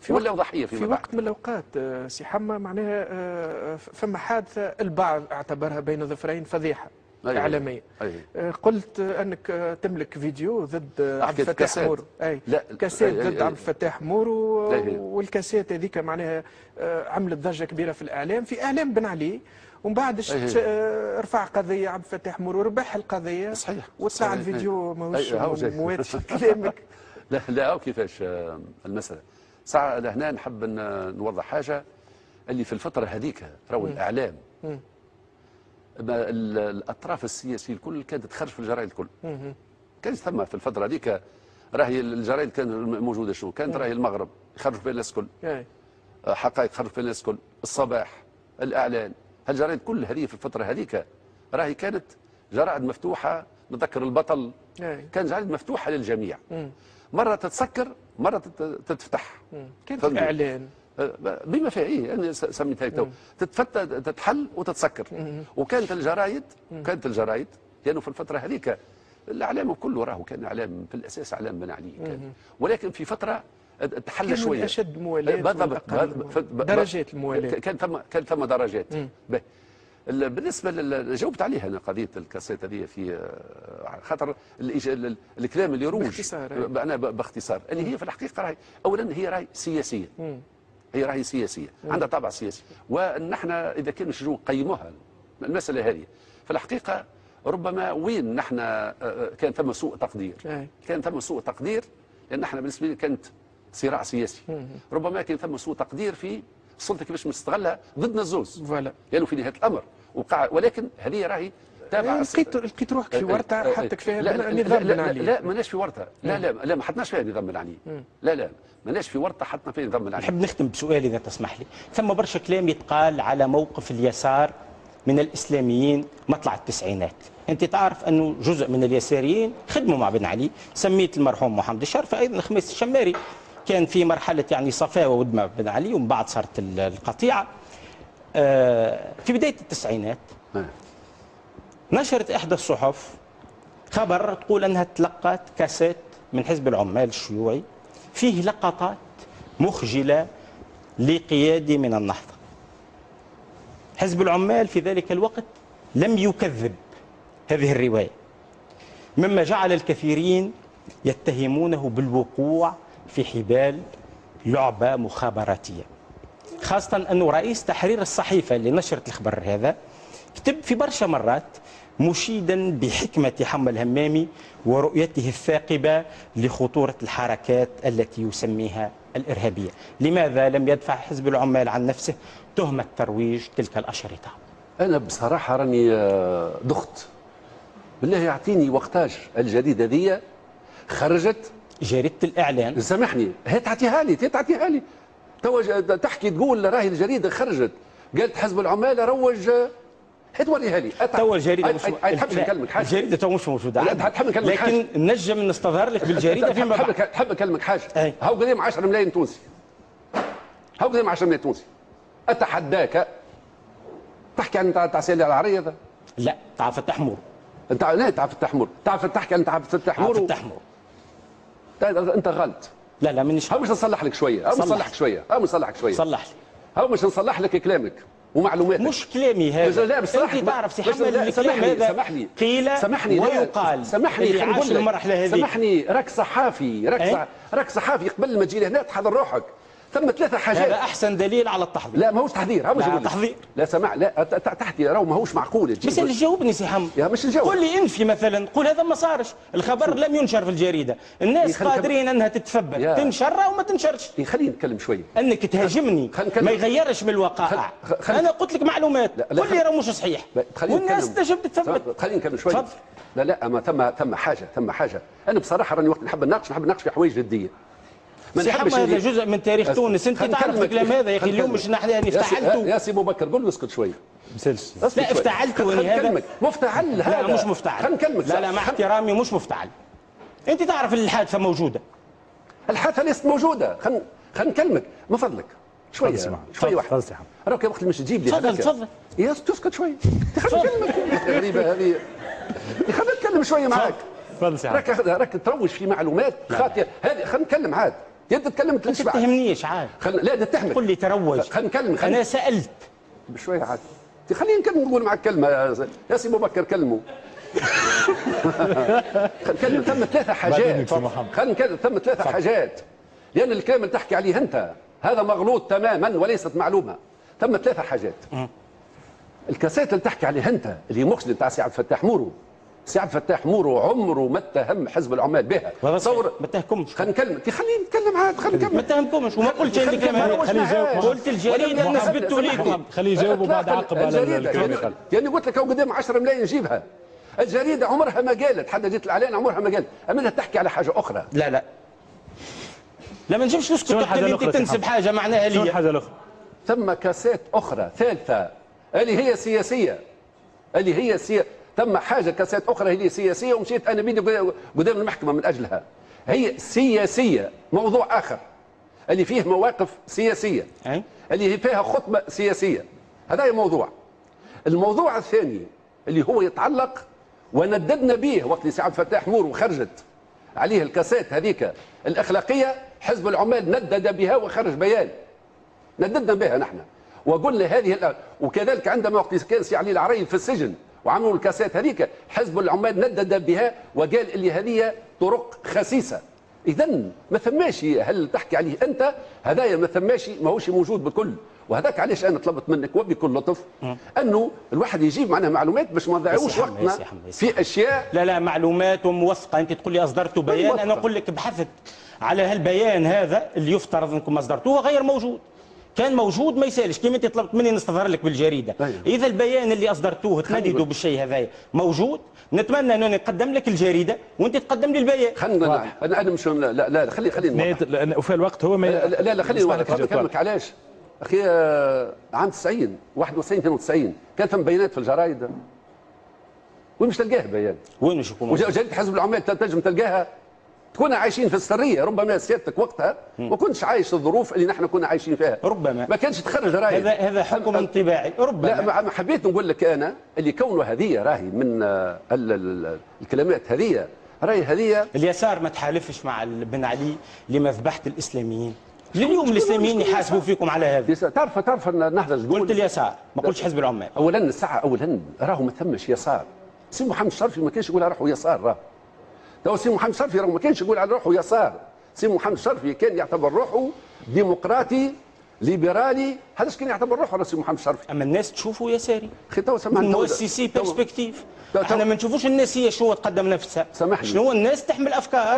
ولا ضحيه في وقت من الاوقات سي حما معناها فما حادثه البعض اعتبرها بين ظفرين فضيحه اعلاميه. قلت انك تملك فيديو ضد عبد الفتاح مورو. اي لا كاسيت ضد عبد الفتاح مورو، والكاسيت هذيك معناها عملت ضجه كبيره في الاعلام، في اعلام بن علي، ومن بعد رفع قضيه عبد الفتاح مورو وربح القضيه. صحيح. وطلع الفيديو ماهوش مواتش كلامك. لا كيفاش المساله ساعه لهنا نحب نوضح حاجه اللي في الفتره هذيك راهو الاعلام الاطراف السياسيه الكل كانت تخرج في الجرائد الكل. كان ثم في الفتره هذيك راهي الجرائد كانت موجوده شنو كانت راهي المغرب يخرجوا فيها الناس الكل، حقائق يخرجوا فيها الناس الكل، الصباح، الاعلان، هالجرائد كل هذه في الفتره هذيك راهي كانت جرائد مفتوحه. نذكر البطل كان جرائد مفتوحه للجميع، مره تتسكر مره تتفتح. كانت الاعلان بما فيه انا سميتها تو تتفتح تتحل وتتسكر. وكانت الجرايد لانه في الفتره هذيك الاعلام كله راهو كان اعلام في الاساس اعلام بن علي كان، ولكن في فتره تحل شويه اشد موالاه درجات الموالاه كان ثم درجات. بالنسبه جاوبت عليها انا قضيه الكاسيت هذه في خاطر الكلام اللي يروج انا باختصار اللي هي في الحقيقه راهي اولا هي راهي سياسيه. هي راهي سياسيه عندها طابع سياسي، ونحن اذا كان نجوا نقيموها المساله هذه في الحقيقه ربما وين نحن كان ثم سوء تقدير. كان ثم سوء تقدير لان نحن بالنسبه لي كانت صراع سياسي. ربما كان ثم سوء تقدير في السلطه كيفاش نستغلها ضدنا الزوز لانه في نهايه الامر وقع. ولكن هذه راهي تابعه. لقيت روحك في ورطه حطك فيها نظام بن علي. لا ماناش في ورطه. لا ما حطناش فيها نظام بن علي. لا ماناش في ورطه حطنا فيها نظام بن علي. نحب نختم بسؤال اذا تسمح لي. ثم برشا كلام يتقال على موقف اليسار من الاسلاميين مطلع التسعينات. انت تعرف انه جزء من اليساريين خدموا مع بن علي، سميت المرحوم محمد الشرف ايضا الخميس الشماري كان في مرحله يعني صفاوه ودمع بن علي، ومن بعد صارت القطيعه. في بدايه التسعينات نشرت احدى الصحف خبر تقول انها تلقت كاسيت من حزب العمال الشيوعي فيه لقطات مخجله لقيادي من النهضه. حزب العمال في ذلك الوقت لم يكذب هذه الروايه، مما جعل الكثيرين يتهمونه بالوقوع في حبال لعبه مخابراتيه، خاصه انه رئيس تحرير الصحيفه اللي نشرت الخبر هذا كتب في برشا مرات مشيدا بحكمه حمى الهمامي ورؤيته الثاقبه لخطوره الحركات التي يسميها الارهابيه. لماذا لم يدفع حزب العمال عن نفسه تهمه ترويج تلك الاشرطه؟ انا بصراحه راني دخت بالله يعطيني وقتاج الجريده ذي خرجت جريده الاعلان. سامحني هي تعطيها لي تحكي تقول راهي الجريده خرجت قالت حزب العمال روج. توريها لي تو الجريده مش تحب نكلمك حاجه. الجريده تو مش موجوده تحب نكلمك حاجه لكن نجم نستظهر لك بالجريده فيما بعد. تحب نكلمك حاجه. هاو قدام 10 ملايين تونسي. هاو قدام 10 ملايين تونسي اتحداك تحكي عن تاع سيدي العريضه. لا تاع فتح مور. انت لا تاع فتح مور تحكي عن تاع فتح مور. انت غلط. لا مانيش. هاو مش نصلح لك شويه. صلح لي. هاو مش نصلح لك كلامك ومعلوماتك. مش كلامي هذا. لا بصراحه انت تعرف سي حمد الكلام هذا قيل ويقال. سامحني عاش المرحله هذه. سامحني راك صحافي قبل ما تجي لهنا تحضر روحك. ثم 3 حاجات. هذا احسن دليل على التحضير. لا ماهوش تحضير. تحضير. لا سمع لا تحتي راهو ماهوش معقول. بس اللي جاوبني سي حمد. يا مش نجاوب. قول لي انفي مثلا قول هذا ما صارش، الخبر لم ينشر في الجريده، الناس قادرين انها تتثبت تنشر او ما تنشرش. خليني نتكلم شويه. انك تهاجمني ما يغيرش من الوقائع. انا قلت لك معلومات قول لي راه مش صحيح والناس تجب تتثبت. خليني نتكلم شويه. لا اما ثم حاجه انا بصراحه راني وقت نحب نناقش في حوايج جديه. سي حمد هذا جزء من تاريخ تونس. انت تعرف الكلام هذا يا اخي. اليوم مش نحن افتعلته يا سي ابو بكر. قول اسكت شويه. لا افتعلته هذا مفتعل. هذا لا مش مفتعل. خلينا نكلمك. لا مع احترامي مش مفتعل. انت تعرف الحادثه موجوده. الحادثه ليست موجوده. خلينا نكلمك من فضلك شويه واحد. راك وقت مش تجيب لي تفضل يا تسكت شويه. خلينا نكلمك. غريبه هذه. خلينا نتكلم شويه معاك. راك تروج في معلومات خاطئه. هذه خلينا نتكلم عاد. انت تتكلم ما تتهمنيش عاد. لا تتهمك. قل لي تروج. خلينا نكلم. انا سالت بشويه عاد. خليني نكمل نقول معك كلمه يا سي ابو بكر كلمه. خلينا ثم ثلاثه حاجات. خلينا ثم ثلاثه حاجات. لان الكلام اللي تحكي عليه انت هذا مغلوط تماما وليست معلومه. ثم ثلاثه حاجات. الكاسات اللي تحكي عليها انت اللي مخزن تاع سي عبد الفتاح مورو. سي عبد الفتاح مورو عمره ما اتهم حزب العمال بها. تصور ما تهكمش. خلينا نكلم. خليني نتكلم عاد. خلينا نكمل. ما تهمكمش وما قلتش انك خليه يجاوب. قلت الجريده اللي نثبتوا ليكم. خليه يجاوب وبعد عقب على الكلام. يعني قلت لك قدام 10 ملايين نجيبها. الجريده عمرها ما قالت حتى جيت الاعلان عمرها ما قالت. اما تحكي على حاجه اخرى. لا لا ما نجمش نسكت تحكي انت تنسب حاجه معناها لي. شنو الحاجه الاخرى؟ ثم كاسات اخرى ثالثه اللي هي سياسيه. اللي هي ثم حاجه كاسات اخرى هي سياسيه ومشيت انا بيني قدام المحكمه من اجلها. هي سياسيه موضوع اخر اللي فيه مواقف سياسيه اللي فيها خطبه سياسيه. هذا موضوع. الموضوع الثاني اللي هو يتعلق ونددنا به وقت اللي سي عبد الفتاح مورو خرجت عليه الكاسات هذيك الاخلاقيه. حزب العمال ندد بها وخرج بيان نددنا بها نحن وقلنا هذه وكذلك عندما وقت كان سي علي العريض في السجن وعملوا الكاسات هذيك حزب العمال ندد بها وقال اللي هذه طرق خسيسه. اذا ما ثماش هل تحكي عليه انت هذايا ما ثماش ماهوش موجود بكل. وهذاك علاش انا طلبت منك وبكل لطف انه الواحد يجيب معنا معلومات باش ما نضيعوش وقتنا في اشياء. لا معلومات وموثقه. انت تقول لي اصدرت بيان انا اقول لك بحثت على هالبيان هذا اللي يفترض انكم اصدرتوه غير موجود. كان موجود ما يسالش كيما انت طلبت مني نستظهر لك بالجريده. اذا البيان اللي اصدرتوه تنددوا بالشيء هذا موجود نتمنى انه نقدم لك الجريده وانت تقدم لي البيان. خلينا انا مش لا خليني وفي الوقت هو ما لا خليني نكلمك علاش اخي. عام 90 91 92 كان ثم بيانات في الجرايد. وين مش تلقاه بيان؟ وين مش يكون؟ وجريده حزب العمال تنجم تلقاها. كنا عايشين في السريه ربما سيادتك وقتها ما كنتش عايش الظروف اللي نحن كنا عايشين فيها. ربما ما كانش تخرج راي. هذا حكم انطباعي. ربما لا ما حبيت نقول لك انا اللي كونه هذه راهي من الكلمات هذه راهي هذه. اليسار ما تحالفش مع بن علي لمذبحه الاسلاميين. اليوم الاسلاميين يحاسبوا فيكم على هذا. تعرف النهضه تقول قلت اليسار ما قلتش حزب العمال. اولا الساعه اولا راهو ما ثمش يسار. سي محمد الشرفي ما كانش يقول على روحه يسار. راه تو سي محمد الشرفي ما كانش يقول على روحه يسار. سي محمد الشرفي كان يعتبر روحه ديمقراطي ليبرالي. هذا كان يعتبر روحه سي محمد الشرفي. اما الناس تشوفوا يساري. اخي تو سمعني مؤسسي برسبكتيف. احنا ما نشوفوش الناس هي شو تقدم نفسها. سامحني. شنو الناس تحمل افكار.